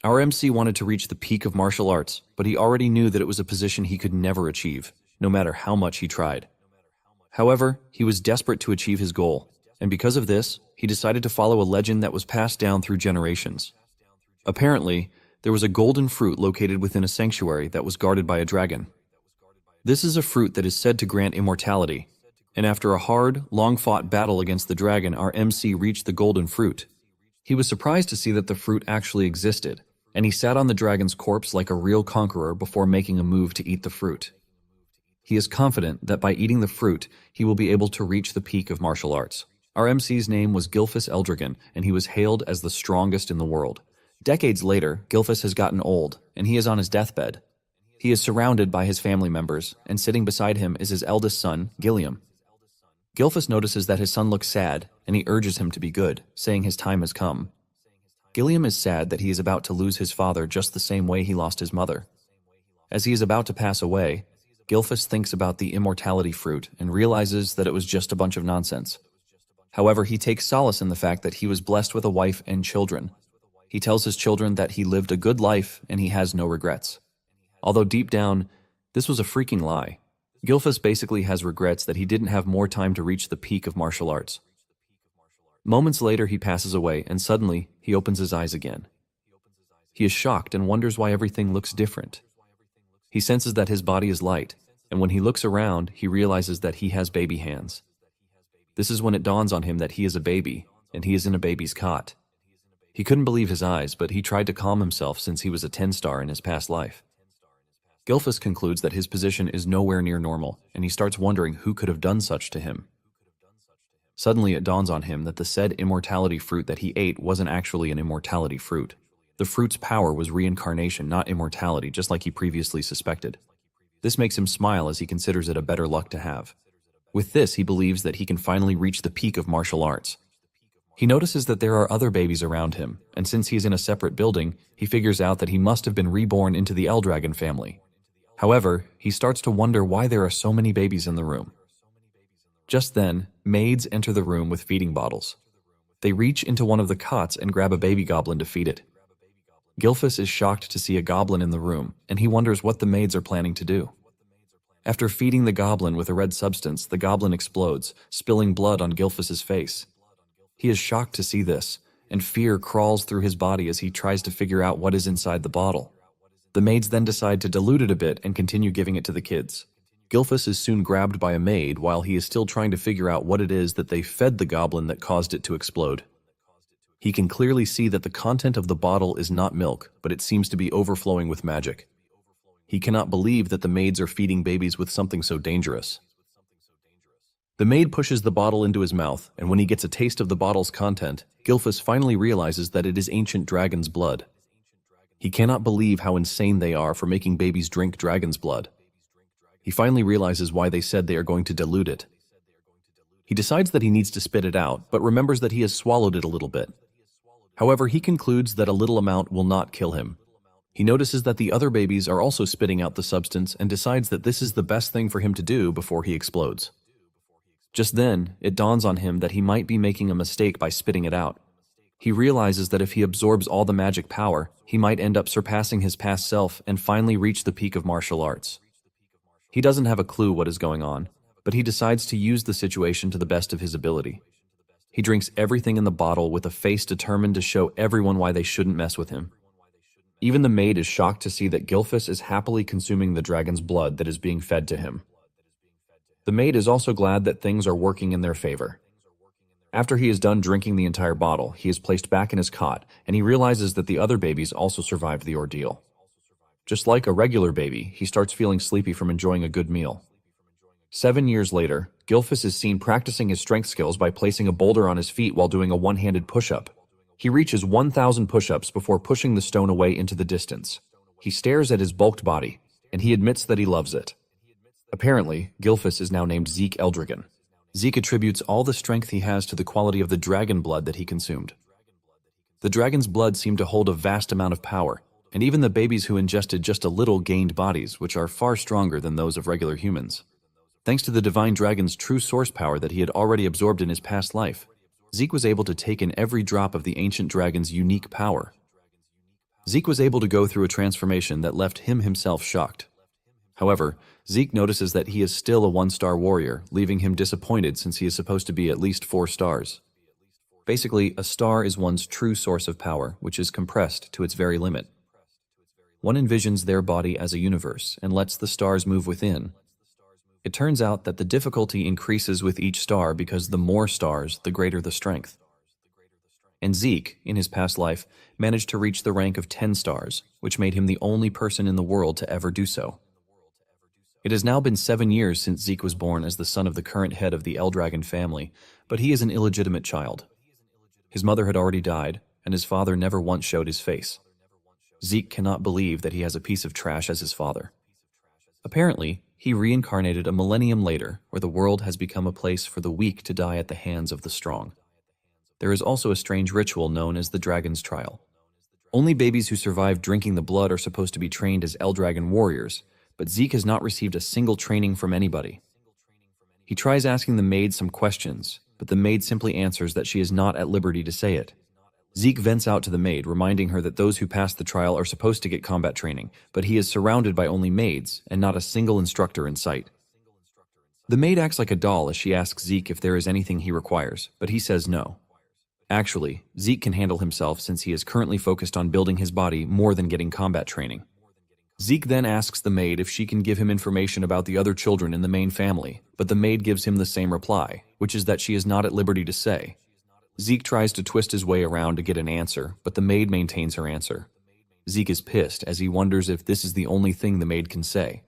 Our MC wanted to reach the peak of martial arts, but he already knew that it was a position he could never achieve, no matter how much he tried. However, he was desperate to achieve his goal, and because of this, he decided to follow a legend that was passed down through generations. Apparently, there was a golden fruit located within a sanctuary that was guarded by a dragon. This is a fruit that is said to grant immortality, and after a hard, long-fought battle against the dragon, our MC reached the golden fruit. He was surprised to see that the fruit actually existed, and he sat on the dragon's corpse like a real conqueror before making a move to eat the fruit. He is confident that by eating the fruit, he will be able to reach the peak of martial arts. Our MC's name was Gilfus Eldrigan, and he was hailed as the strongest in the world. Decades later, Gilfus has gotten old, and he is on his deathbed. He is surrounded by his family members, and sitting beside him is his eldest son, Gilliam. Gilfus notices that his son looks sad, and he urges him to be good, saying his time has come. Gilliam is sad that he is about to lose his father just the same way he lost his mother. As he is about to pass away, Gilfus thinks about the immortality fruit and realizes that it was just a bunch of nonsense. However, he takes solace in the fact that he was blessed with a wife and children. He tells his children that he lived a good life and he has no regrets. Although deep down, this was a freaking lie. Gilfus basically has regrets that he didn't have more time to reach the peak of martial arts. Moments later, he passes away, and suddenly, he opens his eyes again. He is shocked and wonders why everything looks different. He senses that his body is light, and when he looks around, he realizes that he has baby hands. This is when it dawns on him that he is a baby, and he is in a baby's cot. He couldn't believe his eyes, but he tried to calm himself since he was a 10-star in his past life. Gilfus concludes that his position is nowhere near normal, and he starts wondering who could have done such to him. Suddenly it dawns on him that the said immortality fruit that he ate wasn't actually an immortality fruit. The fruit's power was reincarnation, not immortality, just like he previously suspected. This makes him smile as he considers it a better luck to have. With this, he believes that he can finally reach the peak of martial arts. He notices that there are other babies around him, and since he is in a separate building, he figures out that he must have been reborn into the Eldragon family. However, he starts to wonder why there are so many babies in the room. Just then, maids enter the room with feeding bottles. They reach into one of the cots and grab a baby goblin to feed it. Gilfus is shocked to see a goblin in the room, and he wonders what the maids are planning to do. After feeding the goblin with a red substance, the goblin explodes, spilling blood on Gilfus's face. He is shocked to see this, and fear crawls through his body as he tries to figure out what is inside the bottle. The maids then decide to dilute it a bit and continue giving it to the kids. Gilfus is soon grabbed by a maid while he is still trying to figure out what it is that they fed the goblin that caused it to explode. He can clearly see that the content of the bottle is not milk, but it seems to be overflowing with magic. He cannot believe that the maids are feeding babies with something so dangerous. The maid pushes the bottle into his mouth, and when he gets a taste of the bottle's content, Gilfus finally realizes that it is ancient dragon's blood. He cannot believe how insane they are for making babies drink dragon's blood. He finally realizes why they said they are going to dilute it. He decides that he needs to spit it out, but remembers that he has swallowed it a little bit. However, he concludes that a little amount will not kill him. He notices that the other babies are also spitting out the substance and decides that this is the best thing for him to do before he explodes. Just then, it dawns on him that he might be making a mistake by spitting it out. He realizes that if he absorbs all the magic power, he might end up surpassing his past self and finally reach the peak of martial arts. He doesn't have a clue what is going on, but he decides to use the situation to the best of his ability. He drinks everything in the bottle with a face determined to show everyone why they shouldn't mess with him. Even the maid is shocked to see that Gilfus is happily consuming the dragon's blood that is being fed to him. The maid is also glad that things are working in their favor. After he is done drinking the entire bottle, he is placed back in his cot, and he realizes that the other babies also survived the ordeal. Just like a regular baby, he starts feeling sleepy from enjoying a good meal. 7 years later, Gilfus is seen practicing his strength skills by placing a boulder on his feet while doing a one-handed push-up. He reaches 1,000 push-ups before pushing the stone away into the distance. He stares at his bulked body, and he admits that he loves it. Apparently, Gilfus is now named Zeke Eldrigan. Zeke attributes all the strength he has to the quality of the dragon blood that he consumed. The dragon's blood seemed to hold a vast amount of power, and even the babies who ingested just a little gained bodies, which are far stronger than those of regular humans. Thanks to the divine dragon's true source power that he had already absorbed in his past life, Zeke was able to take in every drop of the ancient dragon's unique power. Zeke was able to go through a transformation that left him himself shocked. However, Zeke notices that he is still a one-star warrior, leaving him disappointed since he is supposed to be at least 4 stars. Basically, a star is one's true source of power, which is compressed to its very limit. One envisions their body as a universe and lets the stars move within. It turns out that the difficulty increases with each star because the more stars, the greater the strength. And Zeke, in his past life, managed to reach the rank of 10 stars, which made him the only person in the world to ever do so. It has now been 7 years since Zeke was born as the son of the current head of the Eldragon family, but he is an illegitimate child. His mother had already died, and his father never once showed his face. Zeke cannot believe that he has a piece of trash as his father. Apparently, he reincarnated a millennium later, where the world has become a place for the weak to die at the hands of the strong. There is also a strange ritual known as the Dragon's Trial. Only babies who survive drinking the blood are supposed to be trained as Eldragon warriors, but Zeke has not received a single training from anybody. He tries asking the maid some questions, but the maid simply answers that she is not at liberty to say it. Zeke vents out to the maid, reminding her that those who pass the trial are supposed to get combat training, but he is surrounded by only maids and not a single instructor in sight. The maid acts like a doll as she asks Zeke if there is anything he requires, but he says no. Actually, Zeke can handle himself since he is currently focused on building his body more than getting combat training. Zeke then asks the maid if she can give him information about the other children in the main family, but the maid gives him the same reply, which is that she is not at liberty to say. Zeke tries to twist his way around to get an answer, but the maid maintains her answer. Zeke is pissed as he wonders if this is the only thing the maid can say.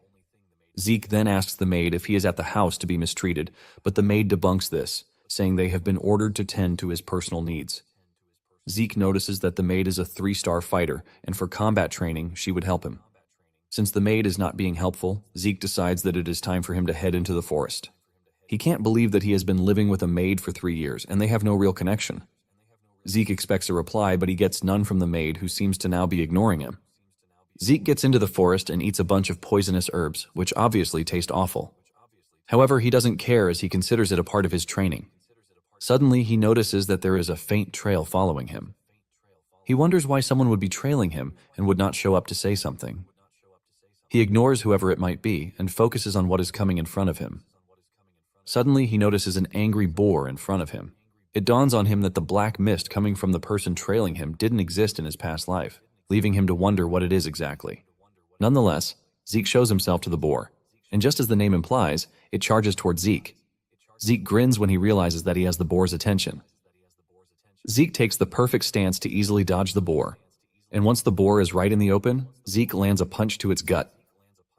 Zeke then asks the maid if he is at the house to be mistreated, but the maid debunks this, saying they have been ordered to tend to his personal needs. Zeke notices that the maid is a 3-star fighter, and for combat training, she would help him. Since the maid is not being helpful, Zeke decides that it is time for him to head into the forest. He can't believe that he has been living with a maid for 3 years, and they have no real connection. Zeke expects a reply, but he gets none from the maid, who seems to now be ignoring him. Zeke gets into the forest and eats a bunch of poisonous herbs, which obviously taste awful. However, he doesn't care as he considers it a part of his training. Suddenly, he notices that there is a faint trail following him. He wonders why someone would be trailing him and would not show up to say something. He ignores whoever it might be and focuses on what is coming in front of him. Suddenly, he notices an angry boar in front of him. It dawns on him that the black mist coming from the person trailing him didn't exist in his past life, leaving him to wonder what it is exactly. Nonetheless, Zeke shows himself to the boar, and just as the name implies, it charges toward Zeke. Zeke grins when he realizes that he has the boar's attention. Zeke takes the perfect stance to easily dodge the boar, and once the boar is right in the open, Zeke lands a punch to its gut.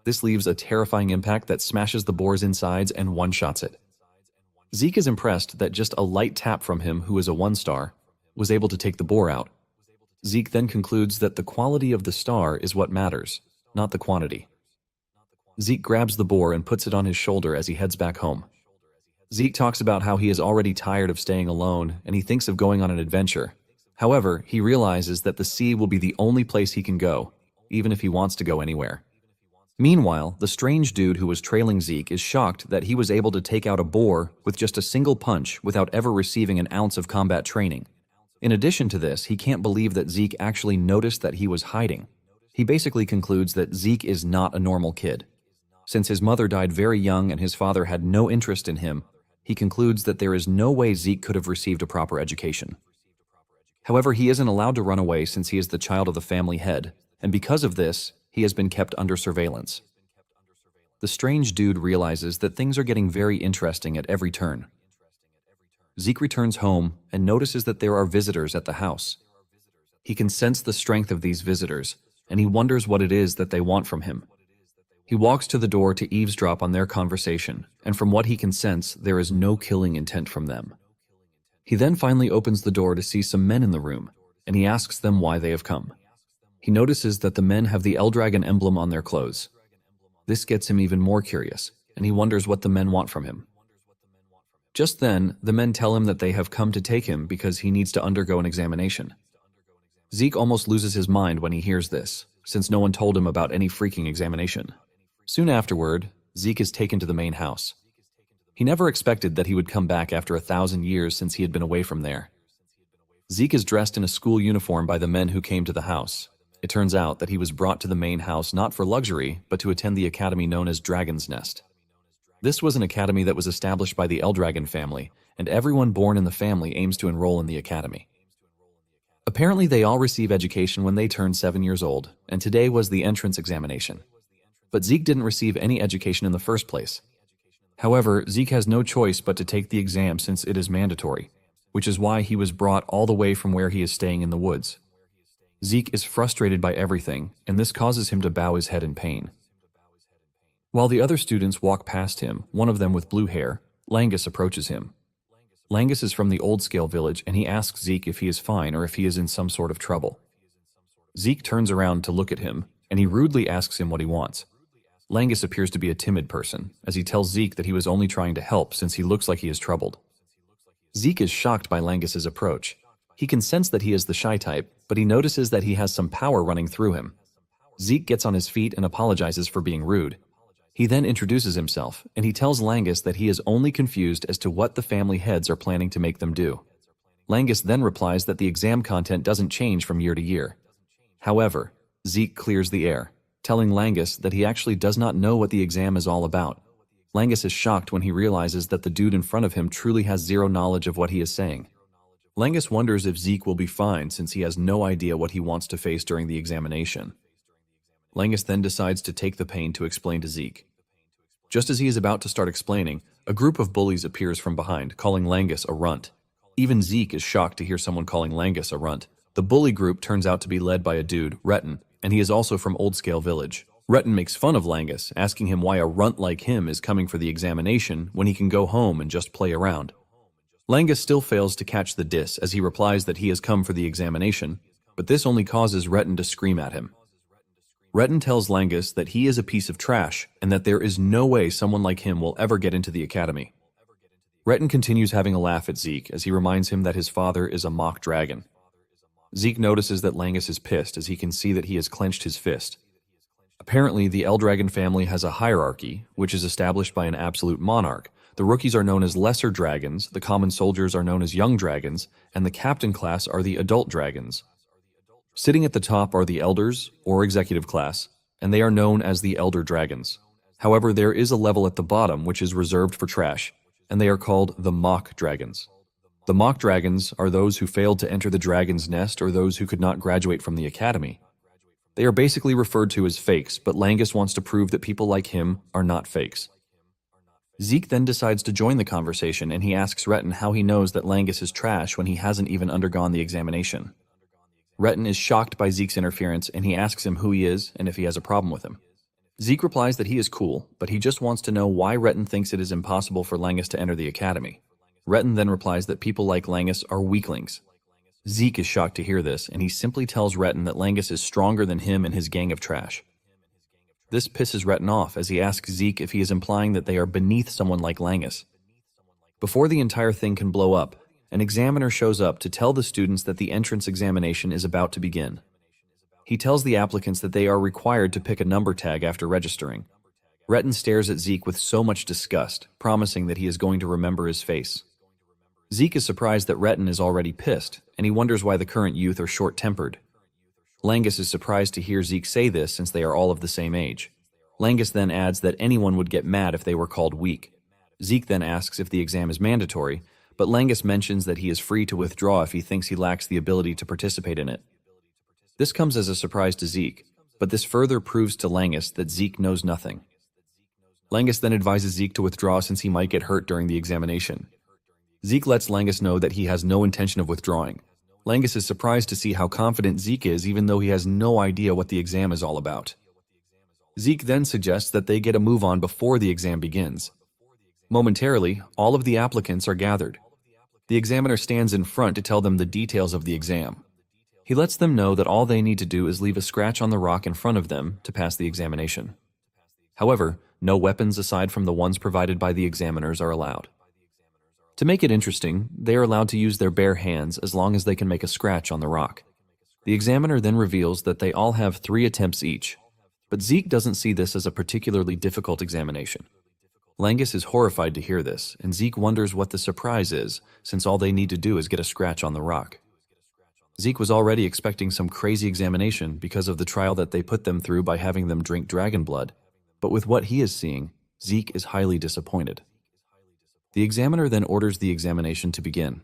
This leaves a terrifying impact that smashes the boar's insides and one-shots it. Zeke is impressed that just a light tap from him, who is a 1-star, was able to take the boar out. Zeke then concludes that the quality of the star is what matters, not the quantity. Zeke grabs the boar and puts it on his shoulder as he heads back home. Zeke talks about how he is already tired of staying alone and he thinks of going on an adventure. However, he realizes that the sea will be the only place he can go, even if he wants to go anywhere. Meanwhile, the strange dude who was trailing Zeke is shocked that he was able to take out a boar with just a single punch without ever receiving an ounce of combat training. In addition to this, he can't believe that Zeke actually noticed that he was hiding. He basically concludes that Zeke is not a normal kid. Since his mother died very young and his father had no interest in him, he concludes that there is no way Zeke could have received a proper education. However, he isn't allowed to run away since he is the child of the family head, and because of this, he has been kept under surveillance. The strange dude realizes that things are getting very interesting at every turn. Zeke returns home and notices that there are visitors at the house. He can sense the strength of these visitors, and he wonders what it is that they want from him. He walks to the door to eavesdrop on their conversation, and from what he can sense, there is no killing intent from them. He then finally opens the door to see some men in the room, and he asks them why they have come. He notices that the men have the Eldragon emblem on their clothes. This gets him even more curious, and he wonders what the men want from him. Just then, the men tell him that they have come to take him because he needs to undergo an examination. Zeke almost loses his mind when he hears this, since no one told him about any freaking examination. Soon afterward, Zeke is taken to the main house. He never expected that he would come back after 1,000 years since he had been away from there. Zeke is dressed in a school uniform by the men who came to the house. It turns out that he was brought to the main house not for luxury, but to attend the academy known as Dragon's Nest. This was an academy that was established by the Eldragon family, and everyone born in the family aims to enroll in the academy. Apparently, they all receive education when they turn 7 years old, and today was the entrance examination. But Zeke didn't receive any education in the first place. However, Zeke has no choice but to take the exam since it is mandatory, which is why he was brought all the way from where he is staying in the woods. Zeke is frustrated by everything, and this causes him to bow his head in pain. While the other students walk past him, one of them with blue hair, Langus approaches him. Langus is from the Old Scale village, and he asks Zeke if he is fine or if he is in some sort of trouble. Zeke turns around to look at him, and he rudely asks him what he wants. Langus appears to be a timid person, as he tells Zeke that he was only trying to help since he looks like he is troubled. Zeke is shocked by Langus's approach. He can sense that he is the shy type, but he notices that he has some power running through him. Zeke gets on his feet and apologizes for being rude. He then introduces himself, and he tells Langus that he is only confused as to what the family heads are planning to make them do. Langus then replies that the exam content doesn't change from year to year. However, Zeke clears the air, telling Langus that he actually does not know what the exam is all about. Langus is shocked when he realizes that the dude in front of him truly has zero knowledge of what he is saying. Langus wonders if Zeke will be fine since he has no idea what he wants to face during the examination. Langus then decides to take the pain to explain to Zeke. Just as he is about to start explaining, a group of bullies appears from behind, calling Langus a runt. Even Zeke is shocked to hear someone calling Langus a runt. The bully group turns out to be led by a dude, Retin, and he is also from Old Scale Village. Retin makes fun of Langus, asking him why a runt like him is coming for the examination when he can go home and just play around. Langus still fails to catch the diss as he replies that he has come for the examination, but this only causes Retin to scream at him. Retin tells Langus that he is a piece of trash and that there is no way someone like him will ever get into the academy. Retin continues having a laugh at Zeke as he reminds him that his father is a mock dragon. Zeke notices that Langus is pissed as he can see that he has clenched his fist. Apparently, the Eldragon family has a hierarchy, which is established by an absolute monarch. The rookies are known as lesser dragons, the common soldiers are known as young dragons, and the captain class are the adult dragons. Sitting at the top are the elders, or executive class, and they are known as the elder dragons. However, there is a level at the bottom which is reserved for trash, and they are called the mock dragons. The mock dragons are those who failed to enter the dragon's nest or those who could not graduate from the academy. They are basically referred to as fakes, but Langus wants to prove that people like him are not fakes. Zeke then decides to join the conversation, and he asks Retin how he knows that Langus is trash when he hasn't even undergone the examination. Retin is shocked by Zeke's interference, and he asks him who he is and if he has a problem with him. Zeke replies that he is cool, but he just wants to know why Retin thinks it is impossible for Langus to enter the academy. Retin then replies that people like Langus are weaklings. Zeke is shocked to hear this, and he simply tells Retin that Langus is stronger than him and his gang of trash. This pisses Retin off as he asks Zeke if he is implying that they are beneath someone like Langus. Before the entire thing can blow up, an examiner shows up to tell the students that the entrance examination is about to begin. He tells the applicants that they are required to pick a number tag after registering. Retin stares at Zeke with so much disgust, promising that he is going to remember his face. Zeke is surprised that Retin is already pissed, and he wonders why the current youth are short-tempered. Langus is surprised to hear Zeke say this since they are all of the same age. Langus then adds that anyone would get mad if they were called weak. Zeke then asks if the exam is mandatory, but Langus mentions that he is free to withdraw if he thinks he lacks the ability to participate in it. This comes as a surprise to Zeke, but this further proves to Langus that Zeke knows nothing. Langus then advises Zeke to withdraw since he might get hurt during the examination. Zeke lets Langus know that he has no intention of withdrawing. Langus is surprised to see how confident Zeke is even though he has no idea what the exam is all about. Zeke then suggests that they get a move on before the exam begins. Momentarily, all of the applicants are gathered. The examiner stands in front to tell them the details of the exam. He lets them know that all they need to do is leave a scratch on the rock in front of them to pass the examination. However, no weapons aside from the ones provided by the examiners are allowed. To make it interesting, they are allowed to use their bare hands as long as they can make a scratch on the rock. The examiner then reveals that they all have 3 attempts each, but Zeke doesn't see this as a particularly difficult examination. Langus is horrified to hear this, and Zeke wonders what the surprise is, since all they need to do is get a scratch on the rock. Zeke was already expecting some crazy examination because of the trial that they put them through by having them drink dragon blood, but with what he is seeing, Zeke is highly disappointed. The examiner then orders the examination to begin.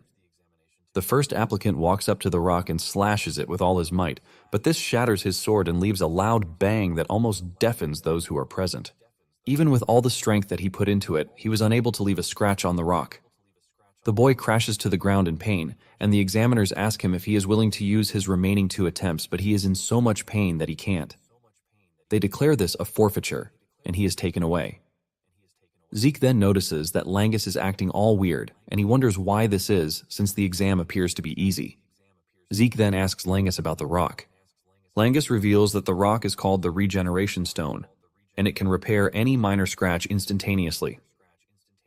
The first applicant walks up to the rock and slashes it with all his might, but this shatters his sword and leaves a loud bang that almost deafens those who are present. Even with all the strength that he put into it, he was unable to leave a scratch on the rock. The boy crashes to the ground in pain, and the examiners ask him if he is willing to use his remaining 2 attempts, but he is in so much pain that he can't. They declare this a forfeiture, and he is taken away. Zeke then notices that Langus is acting all weird, and he wonders why this is, since the exam appears to be easy. Zeke then asks Langus about the rock. Langus reveals that the rock is called the Regeneration Stone, and it can repair any minor scratch instantaneously.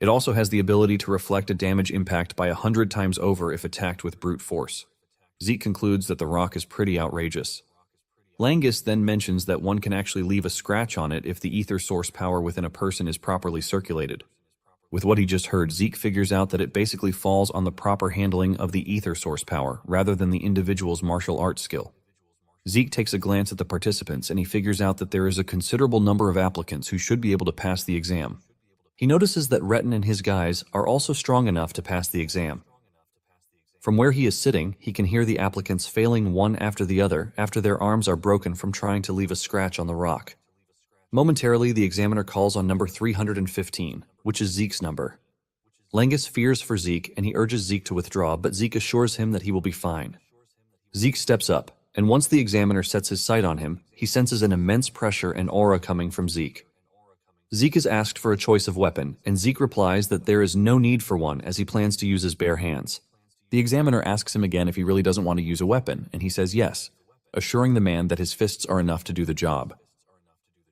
It also has the ability to reflect a damage impact by 100 times over if attacked with brute force. Zeke concludes that the rock is pretty outrageous. Langus then mentions that one can actually leave a scratch on it if the ether source power within a person is properly circulated. With what he just heard, Zeke figures out that it basically falls on the proper handling of the ether source power rather than the individual's martial arts skill. Zeke takes a glance at the participants and he figures out that there is a considerable number of applicants who should be able to pass the exam. He notices that Retin and his guys are also strong enough to pass the exam. From where he is sitting, he can hear the applicants failing one after the other after their arms are broken from trying to leave a scratch on the rock. Momentarily, the examiner calls on number 315, which is Zeke's number. Langus fears for Zeke and he urges Zeke to withdraw, but Zeke assures him that he will be fine. Zeke steps up, and once the examiner sets his sight on him, he senses an immense pressure and aura coming from Zeke. Zeke is asked for a choice of weapon, and Zeke replies that there is no need for one as he plans to use his bare hands. The examiner asks him again if he really doesn't want to use a weapon, and he says yes, assuring the man that his fists are enough to do the job.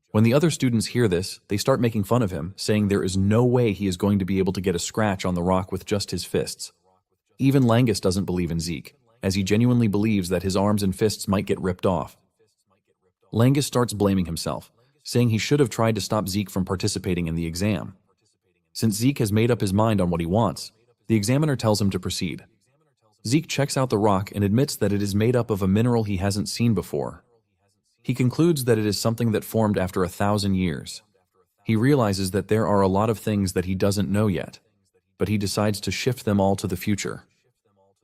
When the other students hear this, they start making fun of him, saying there is no way he is going to be able to get a scratch on the rock with just his fists. Even Langus doesn't believe in Zeke, as he genuinely believes that his arms and fists might get ripped off. Langus starts blaming himself, saying he should have tried to stop Zeke from participating in the exam. Since Zeke has made up his mind on what he wants, the examiner tells him to proceed. Zeke checks out the rock and admits that it is made up of a mineral he hasn't seen before. He concludes that it is something that formed after 1,000 years. He realizes that there are a lot of things that he doesn't know yet, but he decides to shift them all to the future.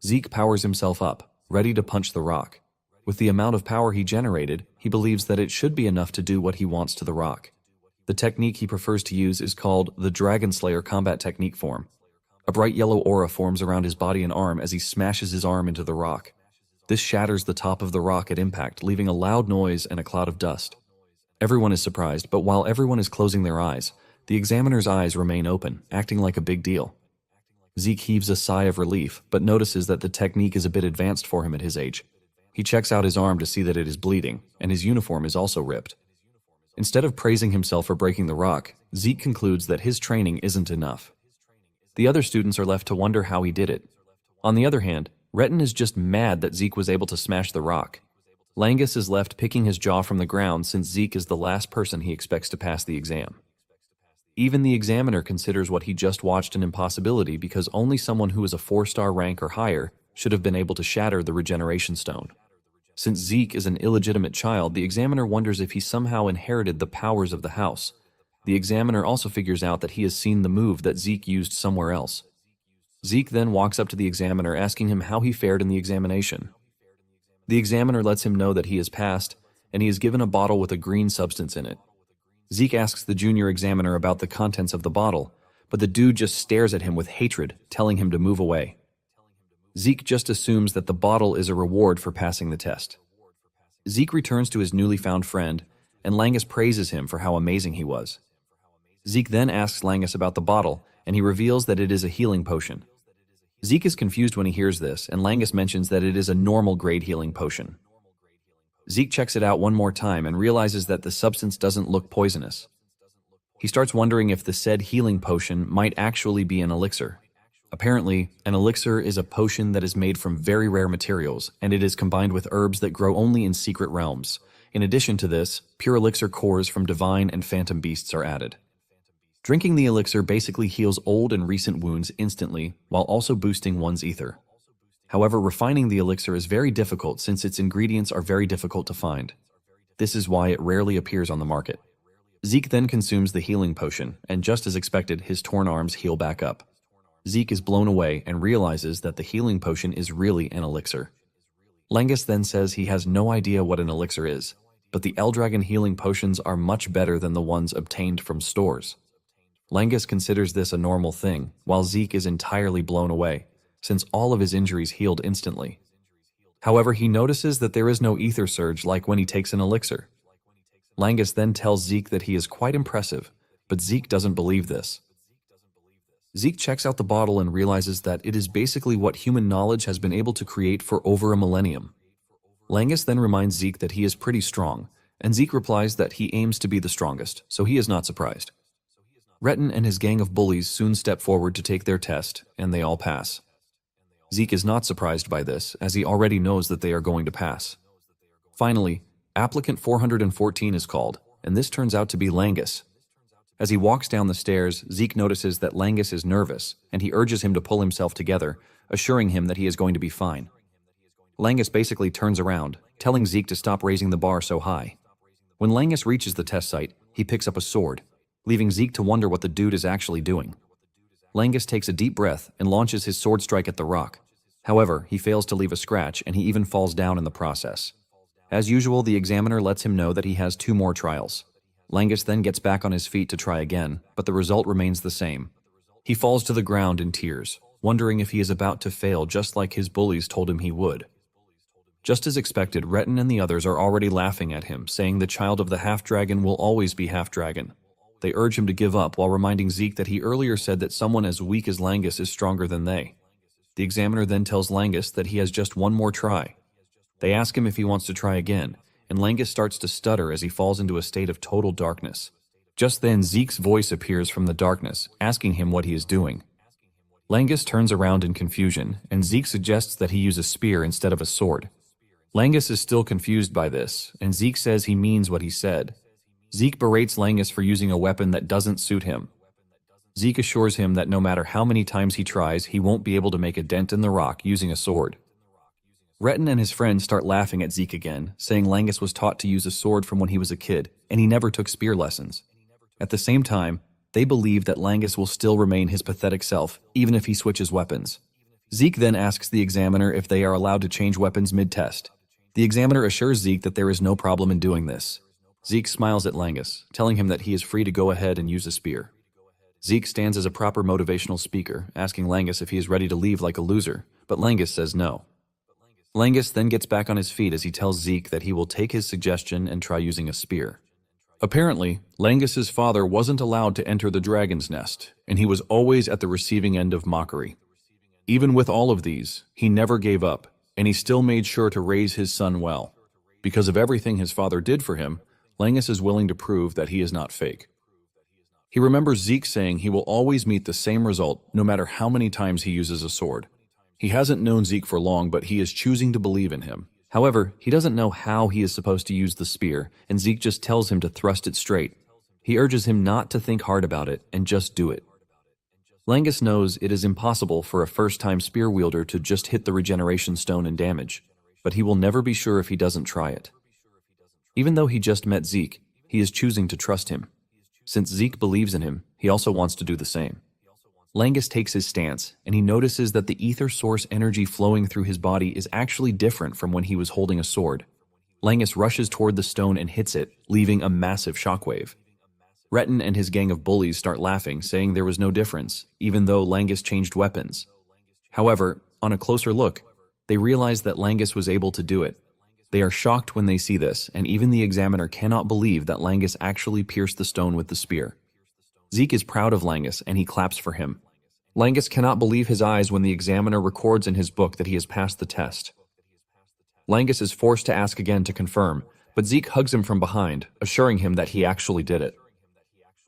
Zeke powers himself up, ready to punch the rock. With the amount of power he generated, he believes that it should be enough to do what he wants to the rock. The technique he prefers to use is called the Dragon Slayer combat technique form. A bright yellow aura forms around his body and arm as he smashes his arm into the rock. This shatters the top of the rock at impact, leaving a loud noise and a cloud of dust. Everyone is surprised, but while everyone is closing their eyes, the examiner's eyes remain open, acting like a big deal. Zeke heaves a sigh of relief, but notices that the technique is a bit advanced for him at his age. He checks out his arm to see that it is bleeding, and his uniform is also ripped. Instead of praising himself for breaking the rock, Zeke concludes that his training isn't enough. The other students are left to wonder how he did it. On the other hand, Retin is just mad that Zeke was able to smash the rock. Langus is left picking his jaw from the ground since Zeke is the last person he expects to pass the exam. Even the examiner considers what he just watched an impossibility because only someone who is a 4-star rank or higher should have been able to shatter the Regeneration Stone. Since Zeke is an illegitimate child, the examiner wonders if he somehow inherited the powers of the house. The examiner also figures out that he has seen the move that Zeke used somewhere else. Zeke then walks up to the examiner asking him how he fared in the examination. The examiner lets him know that he has passed, and he is given a bottle with a green substance in it. Zeke asks the junior examiner about the contents of the bottle, but the dude just stares at him with hatred, telling him to move away. Zeke just assumes that the bottle is a reward for passing the test. Zeke returns to his newly found friend, and Langus praises him for how amazing he was. Zeke then asks Langus about the bottle, and he reveals that it is a healing potion. Zeke is confused when he hears this, and Langus mentions that it is a normal grade healing potion. Zeke checks it out one more time and realizes that the substance doesn't look poisonous. He starts wondering if the said healing potion might actually be an elixir. Apparently, an elixir is a potion that is made from very rare materials, and it is combined with herbs that grow only in secret realms. In addition to this, pure elixir cores from divine and phantom beasts are added. Drinking the elixir basically heals old and recent wounds instantly, while also boosting one's ether. However, refining the elixir is very difficult since its ingredients are very difficult to find. This is why it rarely appears on the market. Zeke then consumes the healing potion, and just as expected, his torn arms heal back up. Zeke is blown away and realizes that the healing potion is really an elixir. Langus then says he has no idea what an elixir is, but the Eldragon healing potions are much better than the ones obtained from stores. Langus considers this a normal thing, while Zeke is entirely blown away, since all of his injuries healed instantly. However, he notices that there is no ether surge like when he takes an elixir. Langus then tells Zeke that he is quite impressive, but Zeke doesn't believe this. Zeke checks out the bottle and realizes that it is basically what human knowledge has been able to create for over a millennium. Langus then reminds Zeke that he is pretty strong, and Zeke replies that he aims to be the strongest, so he is not surprised. Retin and his gang of bullies soon step forward to take their test, and they all pass. Zeke is not surprised by this, as he already knows that they are going to pass. Finally, applicant 414 is called, and this turns out to be Langus. As he walks down the stairs, Zeke notices that Langus is nervous, and he urges him to pull himself together, assuring him that he is going to be fine. Langus basically turns around, telling Zeke to stop raising the bar so high. When Langus reaches the test site, he picks up a sword, leaving Zeke to wonder what the dude is actually doing. Langus takes a deep breath and launches his sword strike at the rock. However, he fails to leave a scratch, and he even falls down in the process. As usual, the examiner lets him know that he has 2 more trials. Langus then gets back on his feet to try again, but the result remains the same. He falls to the ground in tears, wondering if he is about to fail just like his bullies told him he would. Just as expected, Retin and the others are already laughing at him, saying the child of the half-dragon will always be half-dragon. They urge him to give up while reminding Zeke that he earlier said that someone as weak as Langus is stronger than they. The examiner then tells Langus that he has just 1 more try. They ask him if he wants to try again, and Langus starts to stutter as he falls into a state of total darkness. Just then, Zeke's voice appears from the darkness, asking him what he is doing. Langus turns around in confusion, and Zeke suggests that he use a spear instead of a sword. Langus is still confused by this, and Zeke says he means what he said. Zeke berates Langus for using a weapon that doesn't suit him. Zeke assures him that no matter how many times he tries, he won't be able to make a dent in the rock using a sword. Retin and his friends start laughing at Zeke again, saying Langus was taught to use a sword from when he was a kid, and he never took spear lessons. At the same time, they believe that Langus will still remain his pathetic self, even if he switches weapons. Zeke then asks the examiner if they are allowed to change weapons mid-test. The examiner assures Zeke that there is no problem in doing this. Zeke smiles at Langus, telling him that he is free to go ahead and use a spear. Zeke stands as a proper motivational speaker, asking Langus if he is ready to leave like a loser, but Langus says no. Langus then gets back on his feet as he tells Zeke that he will take his suggestion and try using a spear. Apparently, Langus's father wasn't allowed to enter the dragon's nest, and he was always at the receiving end of mockery. Even with all of these, he never gave up, and he still made sure to raise his son well. Because of everything his father did for him, Langus is willing to prove that he is not fake. He remembers Zeke saying he will always meet the same result no matter how many times he uses a sword. He hasn't known Zeke for long, but he is choosing to believe in him. However, he doesn't know how he is supposed to use the spear, and Zeke just tells him to thrust it straight. He urges him not to think hard about it and just do it. Langus knows it is impossible for a first-time spear wielder to just hit the regeneration stone and damage, but he will never be sure if he doesn't try it. Even though he just met Zeke, he is choosing to trust him. Since Zeke believes in him, he also wants to do the same. Langus takes his stance, and he notices that the ether source energy flowing through his body is actually different from when he was holding a sword. Langus rushes toward the stone and hits it, leaving a massive shockwave. Retin and his gang of bullies start laughing, saying there was no difference, even though Langus changed weapons. However, on a closer look, they realize that Langus was able to do it. They are shocked when they see this, and even the examiner cannot believe that Langus actually pierced the stone with the spear. Zeke is proud of Langus, and he claps for him. Langus cannot believe his eyes when the examiner records in his book that he has passed the test. Langus is forced to ask again to confirm, but Zeke hugs him from behind, assuring him that he actually did it.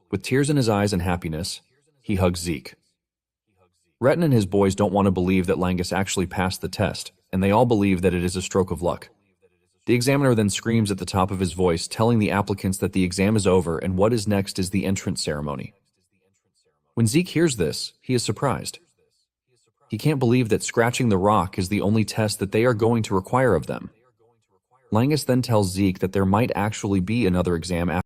With tears in his eyes and happiness, he hugs Zeke. Retin and his boys don't want to believe that Langus actually passed the test, and they all believe that it is a stroke of luck. The examiner then screams at the top of his voice, telling the applicants that the exam is over and what is next is the entrance ceremony. When Zeke hears this, he is surprised. He can't believe that scratching the rock is the only test that they are going to require of them. Langus then tells Zeke that there might actually be another exam after